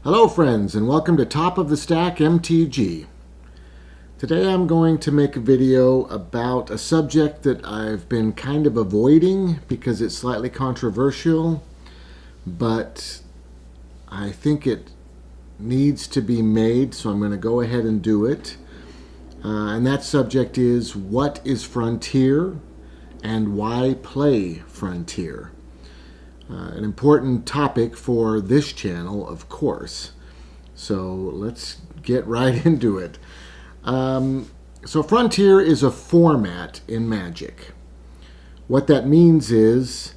Hello friends, and welcome to Top of the Stack MTG. Today I'm going to make a video about a subject that I've been kind of avoiding because it's slightly controversial, but I think it needs to be made, so I'm going to go ahead and do it. And that subject is, what is Frontier and why play Frontier? An important topic for this channel, of course. So let's get right into it. So Frontier is a format in Magic. What that means is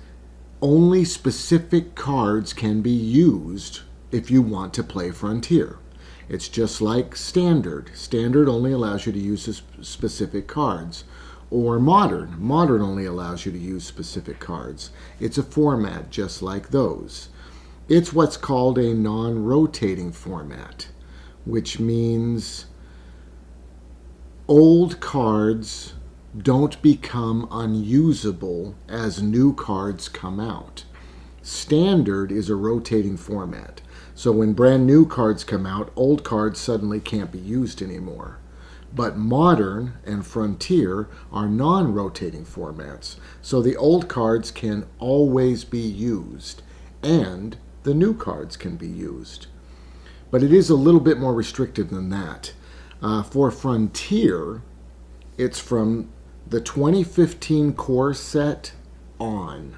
only specific cards can be used if you want to play Frontier. It's just like Standard. Standard only allows you to use specific cards. Or Modern. Modern only allows you to use specific cards. It's a format just like those. It's what's called a non-rotating format, which means old cards don't become unusable as new cards come out. Standard is a rotating format. So when brand new cards come out, old cards suddenly can't be used anymore. But Modern and Frontier are non-rotating formats, so the old cards can always be used, and the new cards can be used. But it is a little bit more restrictive than that. For Frontier, it's from the 2015 core set on.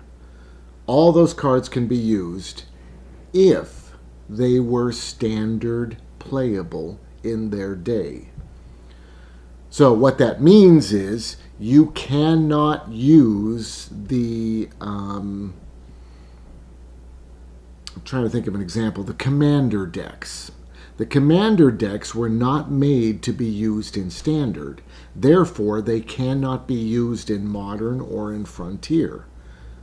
All those cards can be used if they were standard playable in their day. So what that means is you cannot use the, I'm trying to think of an example, the Commander decks. The Commander decks were not made to be used in Standard. Therefore, they cannot be used in Modern or in Frontier.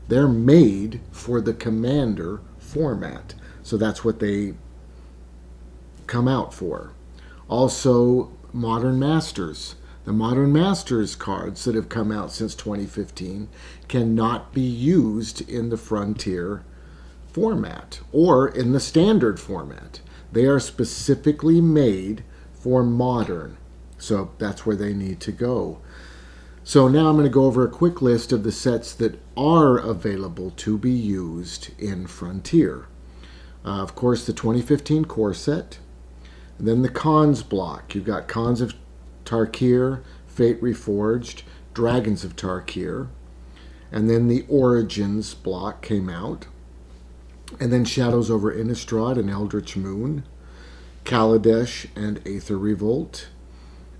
They're made for the Commander format. So that's what they come out for. Also, Modern Masters. The Modern Masters cards that have come out since 2015 cannot be used in the Frontier format or in the Standard format. They are specifically made for Modern. So that's where they need to go. So now I'm going to go over a quick list of the sets that are available to be used in Frontier. Of course, the 2015 core set. And then the Khans block. You've got Khans of Tarkir, Fate Reforged, Dragons of Tarkir. And then the Origins block came out. And then Shadows over Innistrad and Eldritch Moon. Kaladesh and Aether Revolt.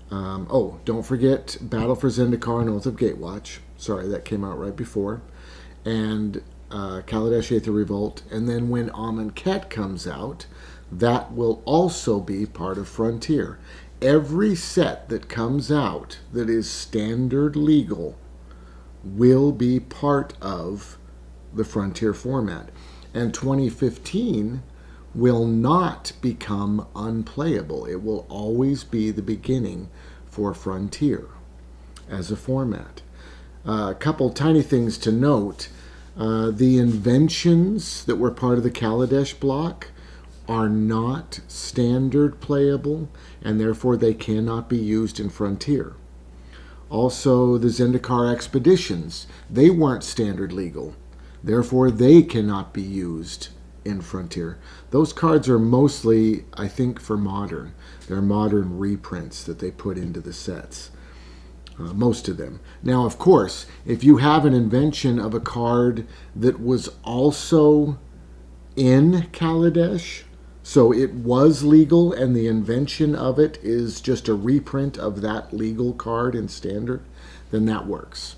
Don't forget Battle for Zendikar and Oath of Gatewatch. Sorry, that came out right before. And Kaladesh, Aether Revolt. And then when Amonkhet comes out, that will also be part of Frontier. Every set that comes out that is standard legal will be part of the Frontier format. And 2015 will not become unplayable. It will always be the beginning for Frontier as a format. A couple tiny things to note. The inventions that were part of the Kaladesh block are not standard playable, and therefore they cannot be used in Frontier. Also, the Zendikar expeditions, they weren't standard legal. Therefore, they cannot be used in Frontier. Those cards are mostly, I think, for Modern. They're Modern reprints that they put into the sets. Most of them. Now, of course, if you have an invention of a card that was also in Kaladesh, so it was legal and the invention of it is just a reprint of that legal card in Standard, then that works.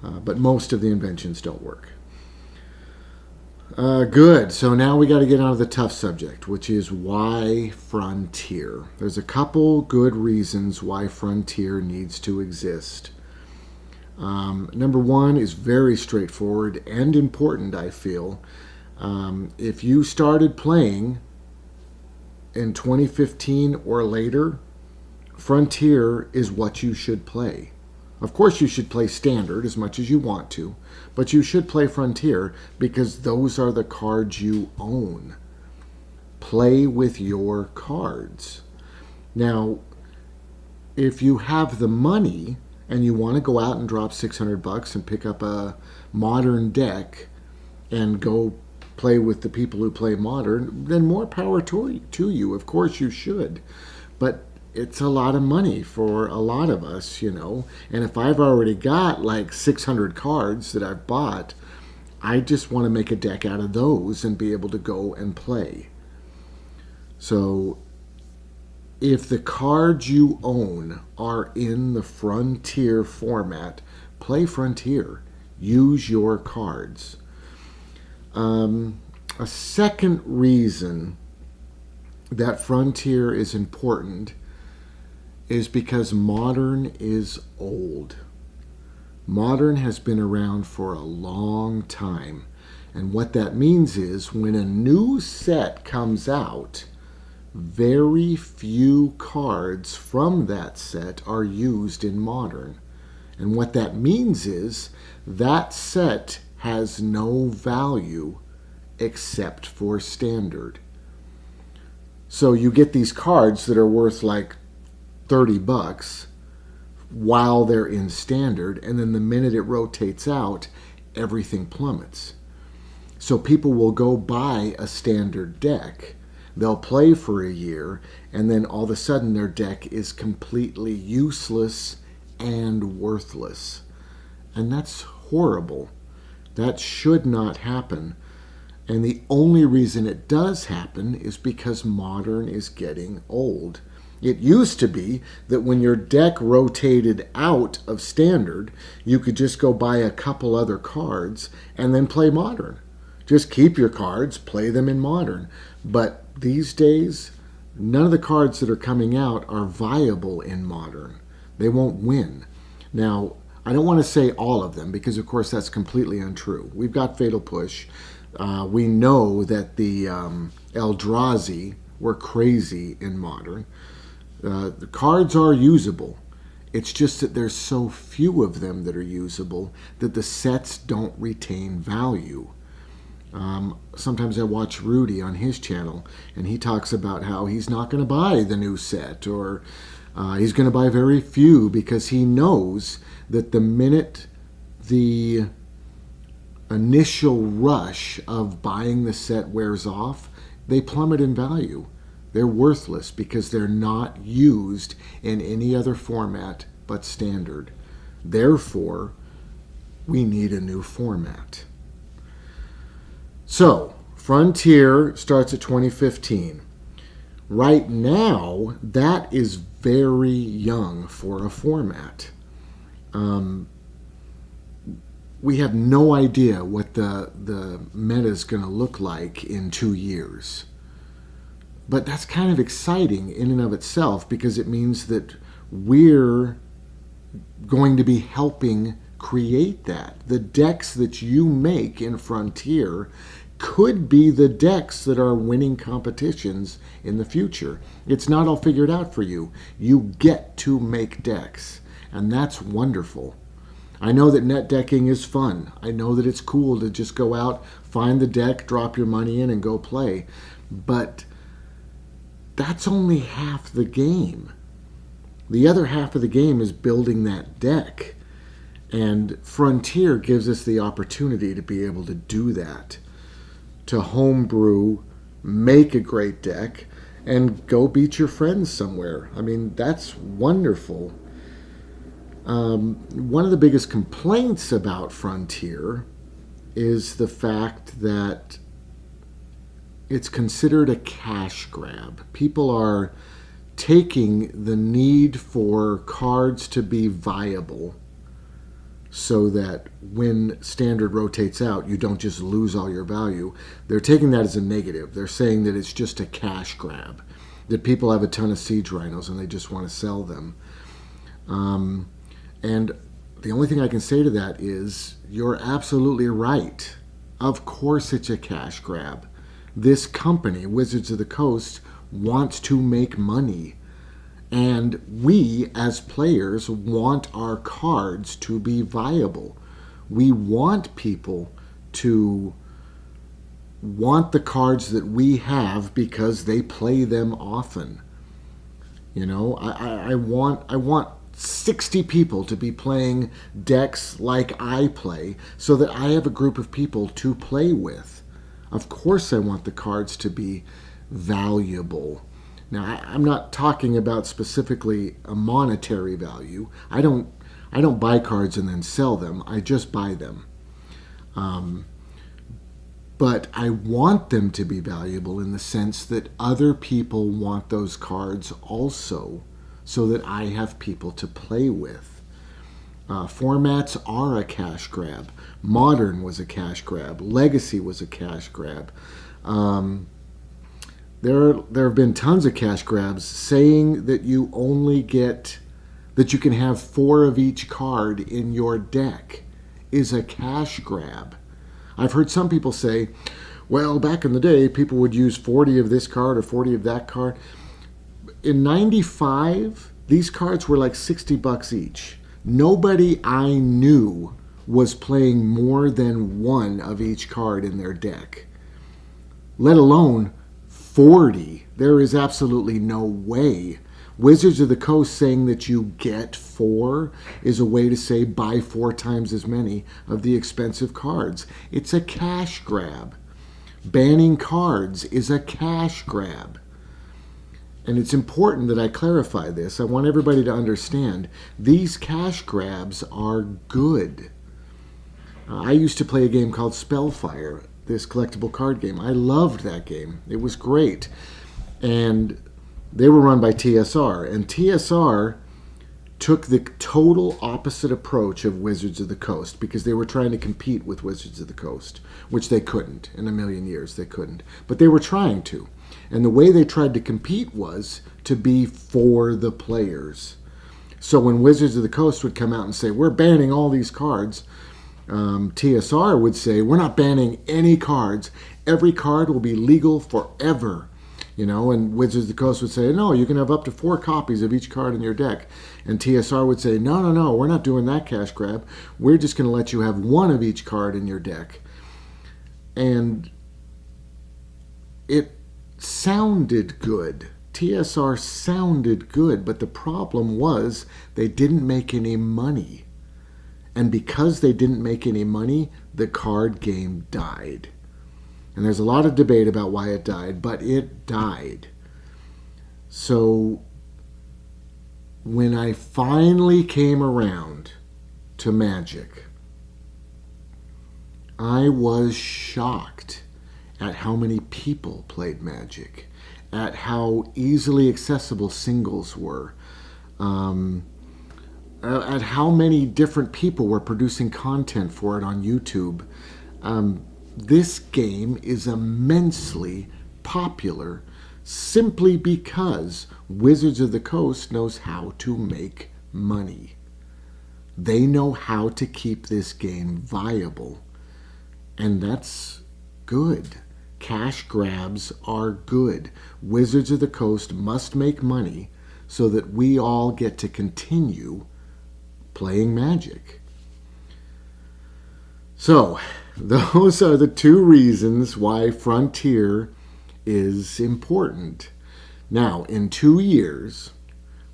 But most of the inventions don't work. Good. So now we got to get on to the tough subject, which is why Frontier. There's a couple good reasons why Frontier needs to exist. Number one is very straightforward and important, I feel. If you started playing in 2015 or later, Frontier is what you should play. Of course, you should play Standard as much as you want to, but you should play Frontier because those are the cards you own. play with your cards. Now, if you have the money and you want to go out and drop $600 and pick up a modern deck and go play with the people who play modern, then more power to you. Of course you should. But it's a lot of money for a lot of us, you know. And if I've already got like 600 cards that I've bought, I just want to make a deck out of those and be able to go and play. So if the cards you own are in the Frontier format, play Frontier. Use your cards. A second reason that Frontier is important is because Modern is old. Modern has been around for a long time. And what that means is when a new set comes out, very few cards from that set are used in Modern. And what that means is that set has no value except for Standard. So you get these cards that are worth like $30 while they're in Standard, and then the minute it rotates out, everything plummets. So people will go buy a Standard deck, they'll play for a year, and then all of a sudden their deck is completely useless and worthless. And that's horrible. That should not happen. And the only reason it does happen is because Modern is getting old. It used to be that when your deck rotated out of Standard, you could just go buy a couple other cards and then play Modern. Just keep your cards, play them in Modern. But these days, none of the cards that are coming out are viable in Modern. They won't win. Now, I don't want to say all of them because, of course, that's completely untrue. We've got Fatal Push. We know that the Eldrazi were crazy in Modern. The cards are usable. It's just that there's so few of them that are usable that the sets don't retain value. Sometimes I watch Rudy on his channel, and he talks about how he's not going to buy the new set, or he's going to buy very few because he knows that the minute the initial rush of buying the set wears off, they plummet in value. They're worthless because they're not used in any other format but Standard. Therefore, we need a new format. So, Frontier starts at 2015. Right now, that is very young for a format. We have no idea what the meta is going to look like in 2 years. But that's kind of exciting in and of itself because it means that we're going to be helping create that. The decks that you make in Frontier could be the decks that are winning competitions in the future. It's not all figured out for you. You get to make decks, and that's wonderful. I know that net decking is fun. I know that it's cool to just go out, find the deck, drop your money in, and go play. But that's only half the game. The other half of the game is building that deck. And Frontier gives us the opportunity to be able to do that. To homebrew, make a great deck, and go beat your friends somewhere. I mean, that's wonderful. One of the biggest complaints about Frontier is the fact that it's considered a cash grab. People are taking the need for cards to be viable so that when Standard rotates out, you don't just lose all your value. They're taking that as a negative. They're saying that it's just a cash grab, that people have a ton of Siege Rhinos and they just want to sell them. And the only thing I can say to that is, you're absolutely right. Of course it's a cash grab. This company, Wizards of the Coast, wants to make money. And we, as players, want our cards to be viable. We want people to want the cards that we have because they play them often. You know, I want 60 people to be playing decks like I play so that I have a group of people to play with. Of course I want the cards to be valuable. Now, I'm not talking about specifically a monetary value. I don't buy cards and then sell them. I just buy them. But I want them to be valuable in the sense that other people want those cards also, so that I have people to play with. Formats are a cash grab. Modern was a cash grab. Legacy was a cash grab. There have been tons of cash grabs saying that you can have 4 of each card in your deck is a cash grab. I've heard some people say, well, back in the day, people would use 40 of this card or 40 of that card. In 95, these cards were like $60 each. Nobody I knew was playing more than 1 of each card in their deck, let alone 40. There is absolutely no way. Wizards of the Coast saying that you get 4 is a way to say buy 4 times as many of the expensive cards. It's a cash grab. Banning cards is a cash grab. And it's important that I clarify this. I want everybody to understand these cash grabs are good. I used to play a game called Spellfire, this collectible card game. I loved that game. It was great. And they were run by TSR, and TSR took the total opposite approach of Wizards of the Coast because they were trying to compete with Wizards of the Coast, which they couldn't. In a million years, they couldn't. But they were trying to. And the way they tried to compete was to be for the players. So when Wizards of the Coast would come out and say, we're banning all these cards, TSR would say, we're not banning any cards. Every card will be legal forever. You know, and Wizards of the Coast would say, no, you can have up to 4 copies of each card in your deck. And TSR would say, no, we're not doing that cash grab. We're just going to let you have 1 of each card in your deck. And it sounded good. TSR sounded good, but the problem was they didn't make any money. And because they didn't make any money, the card game died. And there's a lot of debate about why it died, but it died. So when I finally came around to Magic, I was shocked at how many people played Magic, at how easily accessible singles were, at how many different people were producing content for it on YouTube. This game is immensely popular simply because Wizards of the Coast knows how to make money. They know how to keep this game viable. And that's good. Cash grabs are good. Wizards of the Coast must make money so that we all get to continue playing Magic. So, those are the 2 reasons why Frontier is important. Now, in 2 years,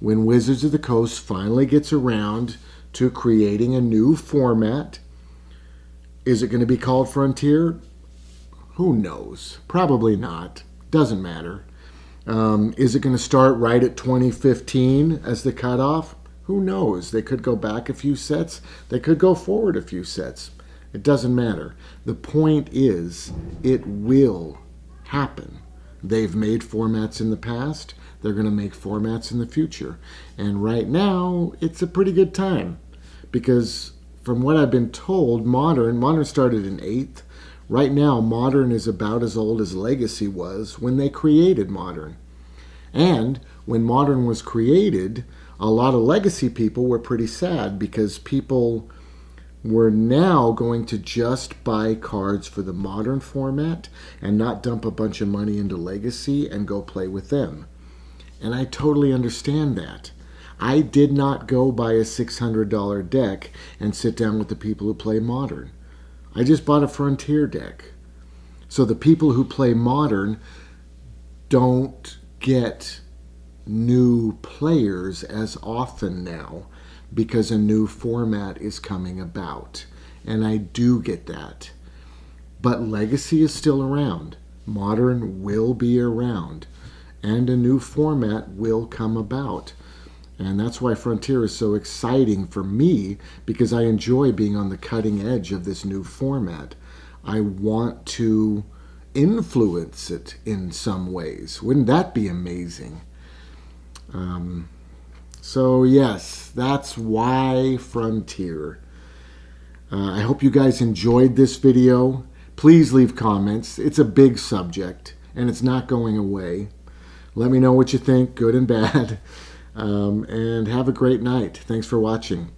when Wizards of the Coast finally gets around to creating a new format, is it going to be called Frontier? Who knows? Probably not. Doesn't matter. Is it going to start right at 2015 as the cutoff? Who knows? They could go back a few sets. They could go forward a few sets. It doesn't matter. The point is, it will happen. They've made formats in the past. They're going to make formats in the future. And right now, it's a pretty good time. Because from what I've been told, Modern started in 8th. Right now, Modern is about as old as Legacy was when they created Modern. And when Modern was created, a lot of Legacy people were pretty sad because people were now going to just buy cards for the Modern format and not dump a bunch of money into Legacy and go play with them. And I totally understand that. I did not go buy a $600 deck and sit down with the people who play Modern. I just bought a Frontier deck. So the people who play Modern don't get new players as often now because a new format is coming about. And I do get that. But Legacy is still around. Modern will be around. And a new format will come about. And that's why Frontier is so exciting for me, because I enjoy being on the cutting edge of this new format. I want to influence it in some ways. Wouldn't that be amazing? So yes, that's why Frontier. I hope you guys enjoyed this video. Please leave comments. It's a big subject, and it's not going away. Let me know what you think, good and bad. And have a great night. Thanks for watching.